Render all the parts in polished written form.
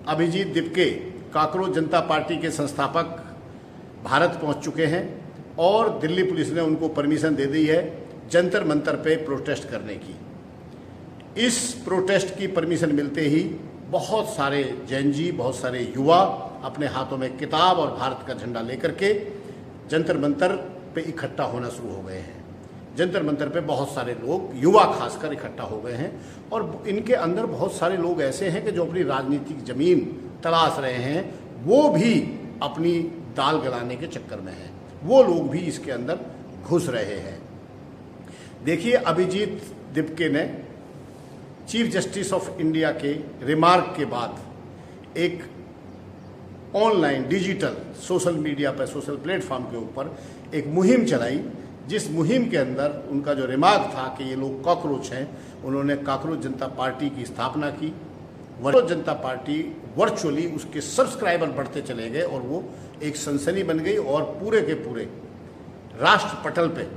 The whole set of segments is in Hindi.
अभिजीत दिपके काकरोच जनता पार्टी के संस्थापक भारत पहुंच चुके हैं और दिल्ली पुलिस ने उनको परमिशन दे दी है जंतर मंतर पे प्रोटेस्ट करने की। इस प्रोटेस्ट की परमिशन मिलते ही बहुत सारे जैन जी, बहुत सारे युवा अपने हाथों में किताब और भारत का झंडा लेकर के जंतर मंतर पे इकट्ठा होना शुरू हो गए हैं। जंतर मंतर पे बहुत सारे लोग, युवा खासकर, इकट्ठा हो गए हैं और इनके अंदर बहुत सारे लोग ऐसे हैं कि जो अपनी राजनीतिक जमीन तलाश रहे हैं, वो भी अपनी दाल गलाने के चक्कर में हैं। वो लोग भी इसके अंदर घुस रहे हैं। देखिए, अभिजीत दिपके ने चीफ जस्टिस ऑफ इंडिया के रिमार्क के बाद एक ऑनलाइन डिजिटल सोशल मीडिया पर, सोशल प्लेटफॉर्म के ऊपर एक मुहिम चलाई, जिस मुहिम के अंदर उनका जो रिमार्क था कि ये लोग कॉकरोच हैं, उन्होंने काकरोच जनता पार्टी की स्थापना की। काकरोच जनता पार्टी वर्चुअली उसके सब्सक्राइबर बढ़ते चले गए और वो एक सनसनी बन गई और पूरे के पूरे राष्ट्र पटल पे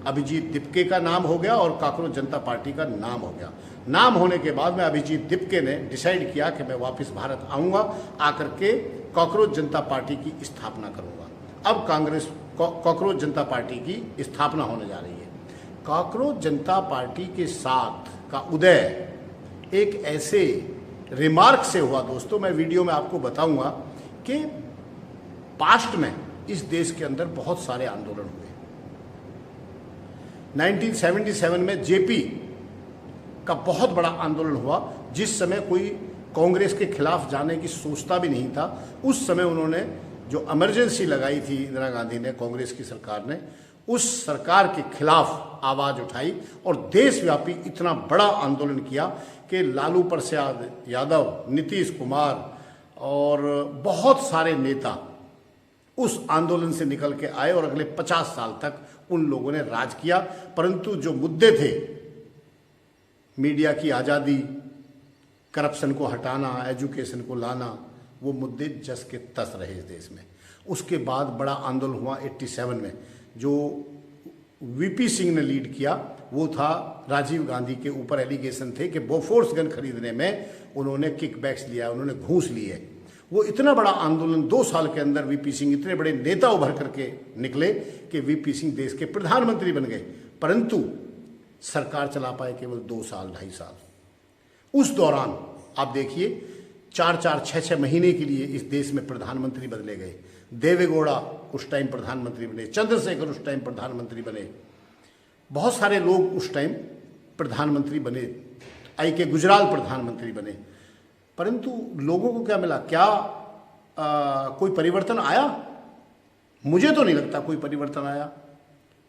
अभिजीत दिपके का नाम हो गया और काकरोच जनता पार्टी का नाम हो गया। नाम होने के बाद में अभिजीत दिपके ने डिसाइड किया कि मैं वापस भारत आऊँगा, आकर के काकरोच जनता पार्टी की स्थापना करूँगा। अब काकरोच जनता पार्टी की स्थापना होने जा रही है। काकरोच जनता पार्टी के साथ का उदय एक ऐसे रिमार्क से हुआ। दोस्तों, मैं वीडियो में आपको बताऊंगा कि पास्ट में इस देश के अंदर बहुत सारे आंदोलन हुए। 1977 में जेपी का बहुत बड़ा आंदोलन हुआ, जिस समय कोई कांग्रेस के खिलाफ जाने की सोचता भी नहीं था। उस समय उन्होंने जो इमरजेंसी लगाई थी इंदिरा गांधी ने, कांग्रेस की सरकार ने, उस सरकार के खिलाफ आवाज उठाई और देशव्यापी इतना बड़ा आंदोलन किया कि लालू प्रसाद यादव, नीतीश कुमार और बहुत सारे नेता उस आंदोलन से निकल के आए और अगले 50 साल तक उन लोगों ने राज किया। परंतु जो मुद्दे थे, मीडिया की आज़ादी, करप्शन को हटाना, एजुकेशन को लाना, वो मुद्दे जस के तस रहे इस देश में। उसके बाद बड़ा आंदोलन हुआ 87 में, जो वीपी सिंह ने लीड किया। वो था राजीव गांधी के ऊपर एलिगेशन थे कि बोफोर्स गन खरीदने में उन्होंने किकबैक्स लिया, उन्होंने घूस ली है। वो इतना बड़ा आंदोलन, 2 साल के अंदर वीपी सिंह इतने बड़े नेता उभर करके निकले कि वीपी सिंह देश के प्रधानमंत्री बन गए। परंतु सरकार चला पाए केवल 2 साल, 2.5 साल। उस दौरान आप देखिए 4-4, 6-6 महीने के लिए इस देश में प्रधानमंत्री बदले गए। देवेगौड़ा उस टाइम प्रधानमंत्री बने, चंद्रशेखर उस टाइम प्रधानमंत्री बने, बहुत सारे लोग उस टाइम प्रधानमंत्री बने, I.K. गुजराल प्रधानमंत्री बने। परंतु लोगों को क्या मिला? क्या कोई परिवर्तन आया? मुझे तो नहीं लगता कोई परिवर्तन आया।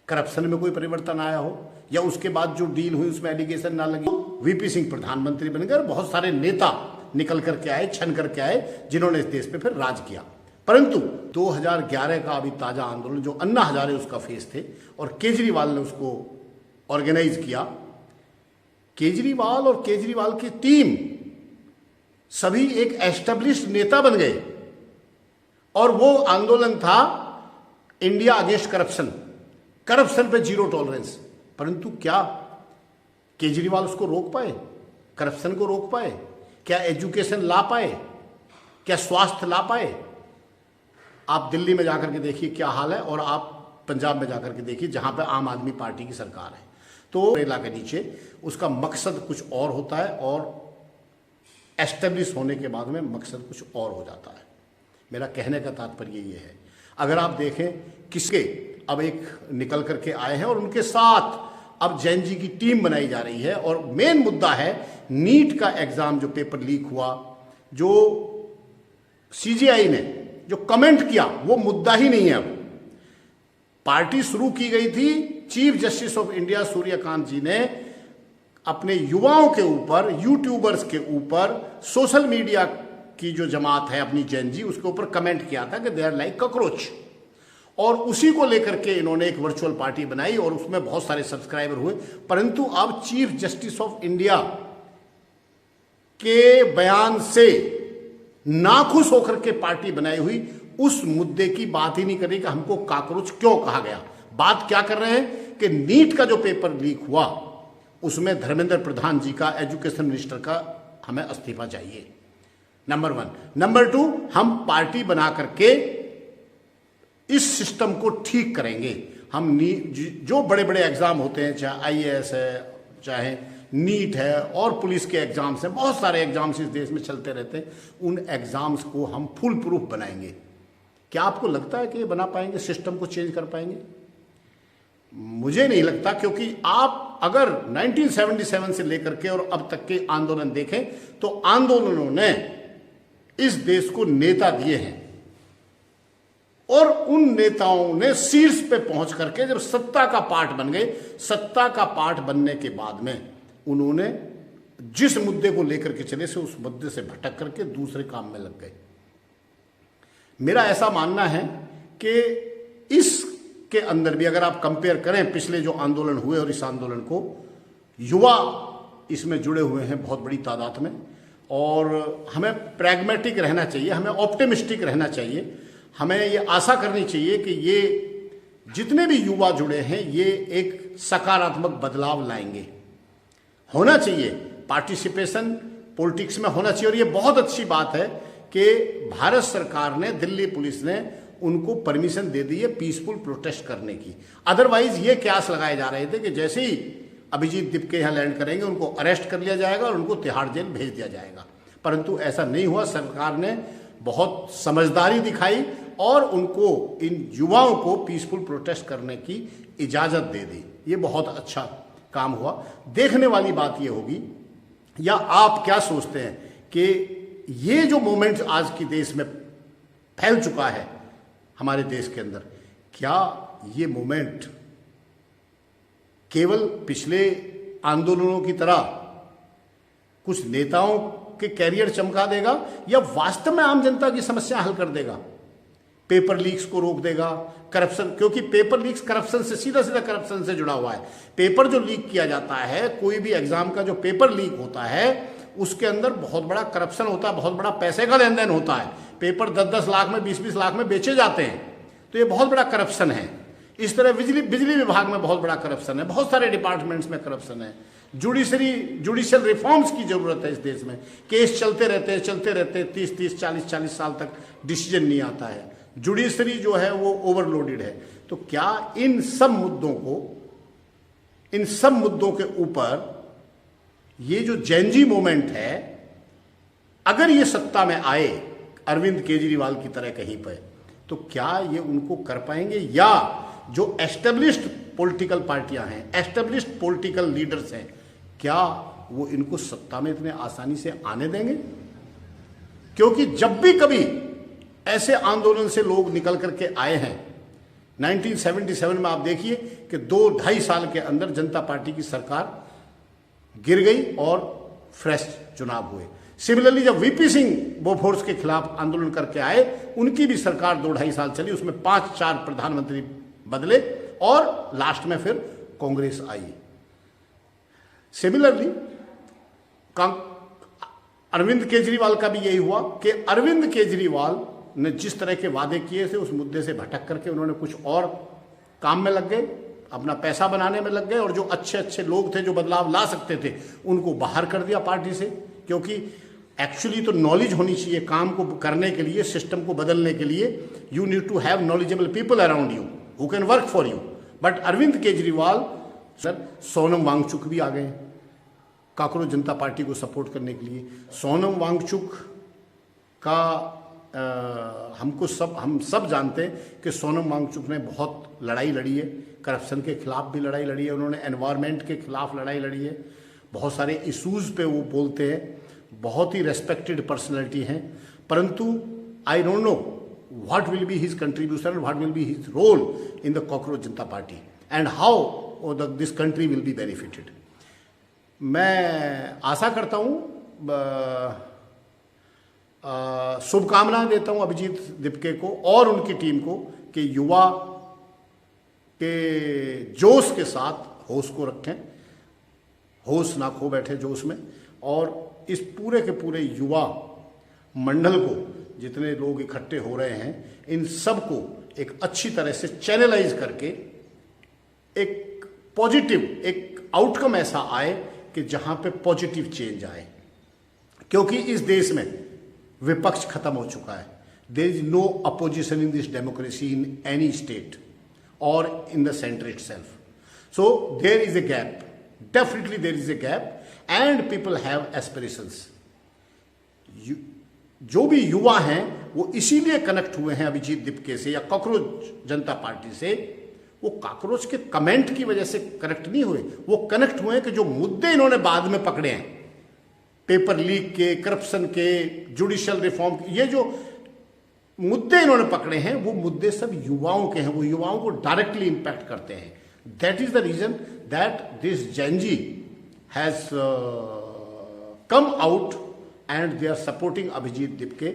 करप्शन में कोई परिवर्तन आया हो, या उसके बाद जो डील हुई उसमें एलिगेशन ना लगी। वीपी सिंह प्रधानमंत्री बन गए और बहुत सारे नेता निकल करके आए, छन करके आए, जिन्होंने इस देश पे फिर राज किया। परंतु 2011 का अभी ताजा आंदोलन, जो अन्ना हजारे उसका फेस थे और केजरीवाल ने उसको ऑर्गेनाइज किया। केजरीवाल और केजरीवाल की टीम सभी एक एस्टेब्लिश्ड नेता बन गए और वो आंदोलन था इंडिया अगेंस्ट करप्शन, करप्शन पे जीरो टॉलरेंस। परंतु क्या केजरीवाल उसको रोक पाए? करप्शन को रोक पाए? क्या एजुकेशन ला पाए? क्या स्वास्थ्य ला पाए? आप दिल्ली में जाकर के देखिए क्या हाल है, और आप पंजाब में जाकर के देखिए जहां पे आम आदमी पार्टी की सरकार है। तो रेला के नीचे उसका मकसद कुछ और होता है और एस्टेब्लिश होने के बाद में मकसद कुछ और हो जाता है। मेरा कहने का तात्पर्य ये है, अगर आप देखें किसके अब एक निकल करके आए हैं और उनके साथ अब जैन जी की टीम बनाई जा रही है। और मेन मुद्दा है नीट का एग्जाम, जो पेपर लीक हुआ, जो सीजीआई ने जो कमेंट किया, वो मुद्दा ही नहीं है। अब पार्टी शुरू की गई थी, chief justice of India Suryakant ji ने अपने युवाओं के ऊपर, यूट्यूबर्स के ऊपर, सोशल मीडिया की जो जमात है अपनी जैन जी, उसके ऊपर कमेंट किया था कि दे आर लाइक कॉकरोच। और उसी को लेकर के इन्होंने एक वर्चुअल पार्टी बनाई और उसमें बहुत सारे सब्सक्राइबर हुए। परंतु अब चीफ जस्टिस ऑफ इंडिया के बयान से नाखुश होकर के पार्टी बनाई हुई उस मुद्दे की बात ही नहीं कर रही कि हमको कॉकरोच क्यों कहा गया। बात क्या कर रहे हैं कि नीट का जो पेपर लीक हुआ उसमें धर्मेंद्र प्रधान जी का, एजुकेशन मिनिस्टर का, हमें इस्तीफा चाहिए। नंबर 1। नंबर 2, हम पार्टी बना करके इस सिस्टम को ठीक करेंगे। हम जो बड़े बड़े एग्जाम होते हैं, चाहे आईएएस है, चाहे नीट है, और पुलिस के एग्जाम्स हैं, बहुत सारे एग्जाम्स इस देश में चलते रहते हैं, उन एग्जाम्स को हम फुल प्रूफ बनाएंगे। क्या आपको लगता है कि ये बना पाएंगे, सिस्टम को चेंज कर पाएंगे? मुझे नहीं लगता, क्योंकि आप अगर 1977 से लेकर के और अब तक के आंदोलन देखें तो आंदोलनों ने इस देश को नेता दिए हैं, और उन नेताओं ने शीर्ष पे पहुंच करके जब सत्ता का पार्ट बन गए, सत्ता का पार्ट बनने के बाद में उन्होंने जिस मुद्दे को लेकर के चले से उस मुद्दे से भटक करके दूसरे काम में लग गए। मेरा ऐसा मानना है कि इसके अंदर भी अगर आप कंपेयर करें पिछले जो आंदोलन हुए और इस आंदोलन को, युवा इसमें जुड़े हुए हैं बहुत बड़ी तादाद में, और हमें प्रैग्मेटिक रहना चाहिए, हमें ऑप्टिमिस्टिक रहना चाहिए, हमें ये आशा करनी चाहिए कि ये जितने भी युवा जुड़े हैं ये एक सकारात्मक बदलाव लाएंगे। होना चाहिए पार्टिसिपेशन पॉलिटिक्स में होना चाहिए, और ये बहुत अच्छी बात है कि भारत सरकार ने, दिल्ली पुलिस ने उनको परमिशन दे दी है पीसफुल प्रोटेस्ट करने की। अदरवाइज ये क्यास लगाए जा रहे थे कि जैसे ही अभिजीत दीप के यहाँ लैंड करेंगे उनको अरेस्ट कर लिया जाएगा और उनको तिहाड़ जेल भेज दिया जाएगा, परंतु ऐसा नहीं हुआ। सरकार ने बहुत समझदारी दिखाई और उनको, इन युवाओं को पीसफुल प्रोटेस्ट करने की इजाज़त दे दी। ये बहुत अच्छा काम हुआ। देखने वाली बात ये होगी, या आप क्या सोचते हैं कि ये जो मोमेंट आज की देश में फैल चुका है हमारे देश के अंदर, क्या ये मोमेंट केवल पिछले आंदोलनों की तरह कुछ नेताओं के कैरियर चमका देगा, या वास्तव में आम जनता की समस्या हल कर देगा? पेपर लीक्स को रोक देगा, करप्शन, क्योंकि पेपर लीक्स करप्शन से, सीधा सीधा करप्शन से जुड़ा हुआ है। पेपर जो लीक किया जाता है, कोई भी एग्जाम का जो पेपर लीक होता है उसके अंदर बहुत बड़ा करप्शन होता है, बहुत बड़ा पैसे का लेन देन होता है। पेपर 10-10 लाख में, 20-20 लाख में बेचे जाते हैं, तो ये बहुत बड़ा करप्शन है। इस तरह बिजली विभाग में बहुत बड़ा करप्शन है, बहुत सारे डिपार्टमेंट्स में करप्शन है। जुडिशियल रिफॉर्म्स की जरूरत है इस देश में। केस चलते रहते हैं 30-30, 40-40 साल तक डिसीजन नहीं आता है। जुडिशरी जो है वो ओवरलोडेड है। तो क्या इन सब मुद्दों के ऊपर ये जो जेनजी मोमेंट है, अगर ये सत्ता में आए अरविंद केजरीवाल की तरह कहीं पर, तो क्या ये उनको कर पाएंगे, या जो एस्टेब्लिश्ड पॉलिटिकल पार्टियां हैं, एस्टेब्लिश्ड पॉलिटिकल लीडर्स हैं, क्या वो इनको सत्ता में इतने आसानी से आने देंगे? क्योंकि जब भी कभी ऐसे आंदोलन से लोग निकल करके आए हैं, 1977 में आप देखिए कि 2-2.5 साल के अंदर जनता पार्टी की सरकार गिर गई और फ्रेश चुनाव हुए। सिमिलरली जब वीपी सिंह बोफोर्स के खिलाफ आंदोलन करके आए, उनकी भी सरकार 2-2.5 साल चली, उसमें 5-4 प्रधानमंत्री बदले और लास्ट में फिर कांग्रेस आई। सिमिलरली अरविंद केजरीवाल का भी यही हुआ कि अरविंद केजरीवाल ने जिस तरह के वादे किए थे उस मुद्दे से भटक करके उन्होंने कुछ और काम में लग गए, अपना पैसा बनाने में लग गए, और जो अच्छे अच्छे लोग थे जो बदलाव ला सकते थे उनको बाहर कर दिया पार्टी से। क्योंकि एक्चुअली तो नॉलेज होनी चाहिए काम को करने के लिए, सिस्टम को बदलने के लिए। You need to have knowledgeable people around you who can work for you. But Arvind Kejriwal sir, Sonam Wangchuk भी आ गए कांग्रेस जनता पार्टी को सपोर्ट करने के लिए। सोनम वांगचुक का हम सब जानते हैं कि सोनम वांगचुक ने बहुत लड़ाई लड़ी है, करप्शन के खिलाफ भी लड़ाई लड़ी है, उन्होंने एनवायरनमेंट के खिलाफ लड़ाई लड़ी है, बहुत सारे इश्यूज़ पे वो बोलते हैं, बहुत ही रेस्पेक्टेड पर्सनैलिटी हैं। परंतु I don't know what will be his contribution, what will be his role in the Congress Janata Party and how this country will be benefited. मैं आशा करता हूँ, शुभकामनाएं देता हूं अभिजीत दिपके को और उनकी टीम को कि युवा के जोश के साथ होश को रखें, होश ना खो बैठे जोश में, और इस पूरे के पूरे युवा मंडल को, जितने लोग इकट्ठे हो रहे हैं, इन सब को एक अच्छी तरह से चैनलाइज करके एक पॉजिटिव, एक आउटकम ऐसा आए कि जहां पे पॉजिटिव चेंज आए। क्योंकि इस देश में विपक्ष खत्म हो चुका है। There is no opposition in this democracy in any state और in the centre itself. So there is a gap, definitely there is a gap and people have aspirations. जो भी युवा हैं वो इसीलिए कनेक्ट हुए हैं अभिजीत दीपके से या कॉकरोच जनता पार्टी से। वो कॉकरोच के कमेंट की वजह से कनेक्ट नहीं हुए, वो कनेक्ट हुए कि जो मुद्दे इन्होंने बाद में पकड़े हैं, पेपर लीक के, करप्शन के, जुडिशियल रिफॉर्म के, ये जो मुद्दे इन्होंने पकड़े हैं वो मुद्दे सब युवाओं के हैं, वो युवाओं को डायरेक्टली इंपैक्ट करते हैं। That is the reason that this Gen Z has come out and they are supporting Abhijeet Dipke.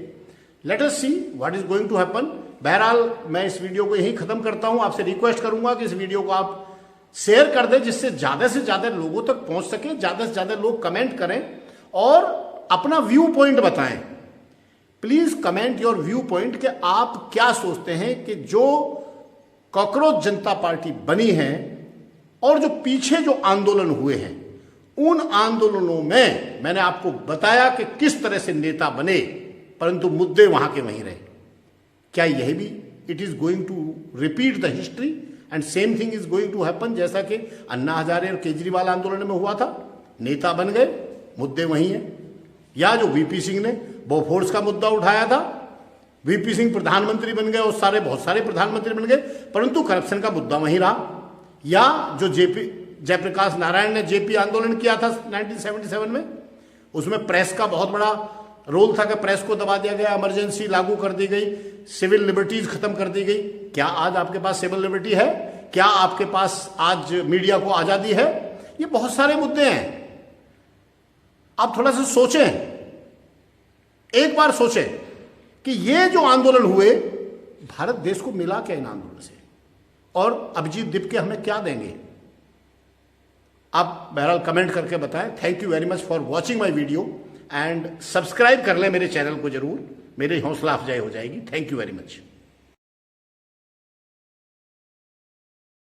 Let us see what is going to happen। बहरहाल मैं इस वीडियो को यहीं खत्म करता हूं। आपसे रिक्वेस्ट करूंगा कि इस वीडियो को आप शेयर कर दें जिससे ज्यादा से ज्यादा लोगों तक पहुंच सके, ज्यादा से ज्यादा लोग कमेंट करें और अपना व्यू पॉइंट बताएं। Please comment your view point कि आप क्या सोचते हैं कि जो कॉकरोच जनता पार्टी बनी है और जो पीछे जो आंदोलन हुए हैं उन आंदोलनों में मैंने आपको बताया कि किस तरह से नेता बने परंतु मुद्दे वहां के वहीं रहे। क्या यही भी it is going to repeat the history and same thing is going to happen जैसा कि अन्ना हजारे और केजरीवाल आंदोलन में हुआ था? नेता बन गए, मुद्दे वहीं हैं। या जो वीपी सिंह ने बोफोर्स का मुद्दा उठाया था, वीपी सिंह प्रधानमंत्री बन गए और बहुत सारे प्रधानमंत्री बन गए परंतु करप्शन का मुद्दा वहीं रहा। या जो जयप्रकाश नारायण ने जेपी आंदोलन किया था 1977 में, उसमें प्रेस का बहुत बड़ा रोल था कि प्रेस को दबा दिया गया, इमरजेंसी लागू कर दी गई, सिविल लिबर्टीज खत्म कर दी गई। क्या आज आपके पास सिविल लिबर्टी है? क्या आपके पास आज मीडिया को आजादी है? ये बहुत सारे मुद्दे हैं। आप थोड़ा सा सोचें, एक बार सोचें कि ये जो आंदोलन हुए भारत देश को मिला क्या इन आंदोलन से और अभिजीत दीपके हमें क्या देंगे? आप बहरहाल कमेंट करके बताएं। Thank you very much for watching my video and subscribe कर लें मेरे चैनल को जरूर, मेरी हौसला अफजाई हो जाएगी। Thank you very much.